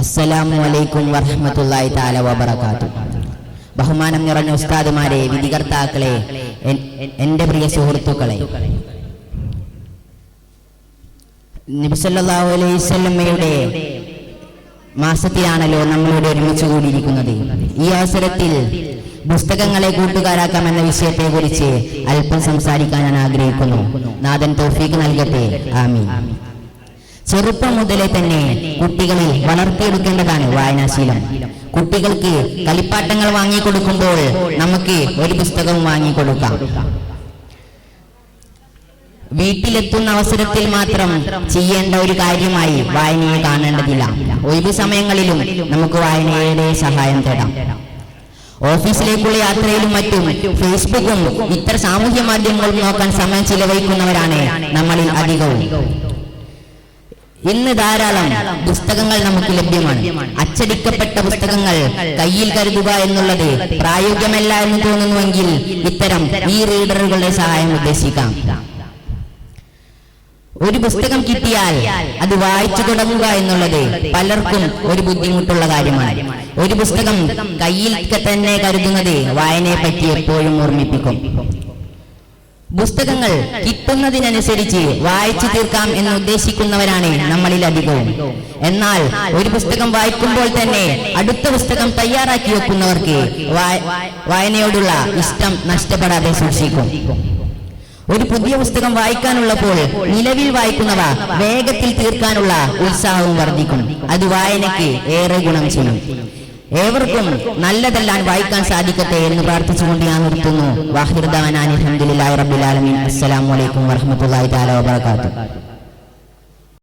അസ്സലാമു അലൈക്കും വറഹ്മത്തുള്ളാഹി തആല വബറകാതുഹു. ബഹുമാനം നിറഞ്ഞ ഉസ്താദുമാരെ, വിധികർത്താക്കളെ, എൻ്റെ പ്രിയ സുഹൃത്തുക്കളെ, നബി സല്ലല്ലാഹു അലൈഹി വസല്ലമയുടെ മാസത്തിലാണല്ലോ നമ്മളിവിടെ ഒരുമിച്ച് കൂടിയിരിക്കുന്നത്. ഈ അവസരത്തിൽ പുസ്തകങ്ങളെ കൂട്ടുകാരാക്കാമെന്ന വിഷയത്തെ കുറിച്ച് അല്പം സംസാരിക്കാൻ ഞാൻ ആഗ്രഹിക്കുന്നു. നാഥൻ തൗഫീഖ് നൽകട്ടെ, ആമീൻ. ചെറുപ്പം മുതലേ തന്നെ കുട്ടികളിൽ വളർത്തിയെടുക്കേണ്ടതാണ് വായനാശീലം. കുട്ടികൾക്ക് കളിപ്പാട്ടങ്ങൾ വാങ്ങിക്കൊടുക്കുമ്പോൾ നമുക്ക് ഒരു പുസ്തകവും വാങ്ങിക്കൊടുക്കാം. വീട്ടിലെത്തുന്ന അവസരത്തിൽ മാത്രം ചെയ്യേണ്ട ഒരു കാര്യമായി വായനയെ കാണേണ്ടതില്ല. ഒഴിവ് സമയങ്ങളിലും നമുക്ക് വായനയുടെ സഹായം തേടാം. ഓഫീസിലേക്കുള്ള യാത്രയിലും മറ്റും ഫേസ്ബുക്കും ഇത്തര സാമൂഹ്യ മാധ്യമങ്ങളും നോക്കാൻ സമയം ചിലവഴിക്കുന്നവരാണ് നമ്മളിൽ അധികവും. ഇന്ന് ധാരാളം പുസ്തകങ്ങൾ നമുക്ക് ലഭ്യമാണ്. അച്ചടിക്കപ്പെട്ട പുസ്തകങ്ങൾ കയ്യിൽ കരുതുക എന്നുള്ളത് പ്രായോഗികമല്ല എന്ന് തോന്നുന്നുവെങ്കിൽ ഇത്തരം ഈ റീഡറുകളുടെ സഹായം ഉദ്ദേശിക്കാം. ഒരു പുസ്തകം കിട്ടിയാൽ അത് വായിച്ചു തുടങ്ങുക എന്നുള്ളത് പലർക്കും ഒരു ബുദ്ധിമുട്ടുള്ള കാര്യമാണ്. ഒരു പുസ്തകം കയ്യിൽ തന്നെ കരുതുന്നത് വായനയെ പറ്റി എപ്പോഴും ഓർമ്മിപ്പിക്കും. പുസ്തകങ്ങൾ കിട്ടുന്നതിനനുസരിച്ച് വായിച്ചു തീർക്കാം എന്ന് ഉദ്ദേശിക്കുന്നവരാണ് നമ്മളിൽ അധികവും. എന്നാൽ ഒരു പുസ്തകം വായിക്കുമ്പോൾ തന്നെ അടുത്ത പുസ്തകം തയ്യാറാക്കി വെക്കുന്നവർക്ക് വായനയോടുള്ള ഇഷ്ടം നഷ്ടപ്പെടാതെ സൂക്ഷിക്കും. ഒരു പുതിയ പുസ്തകം വായിക്കാനുള്ളപ്പോൾ നിലവിൽ വായിക്കുന്നവ വേഗത്തിൽ തീർക്കാനുള്ള ഉത്സാഹവും വർദ്ധിക്കും. അത് വായനയ്ക്ക് ഏറെ ഗുണം ചെയ്യും. ഏവർക്കും നല്ലതെല്ലാം വായിക്കാൻ സാധിക്കട്ടെ എന്ന് പ്രാർത്ഥിച്ചുകൊണ്ട് ഞാൻ നിർത്തുന്നു. വാഹിർ ദഅവാനാ അൽഹംദുലില്ലാഹി റബ്ബിൽ ആലമീൻ. അസ്സലാമു അലൈക്കും വറഹ്മത്തുള്ളാഹി തആല വബറകാതുഹു.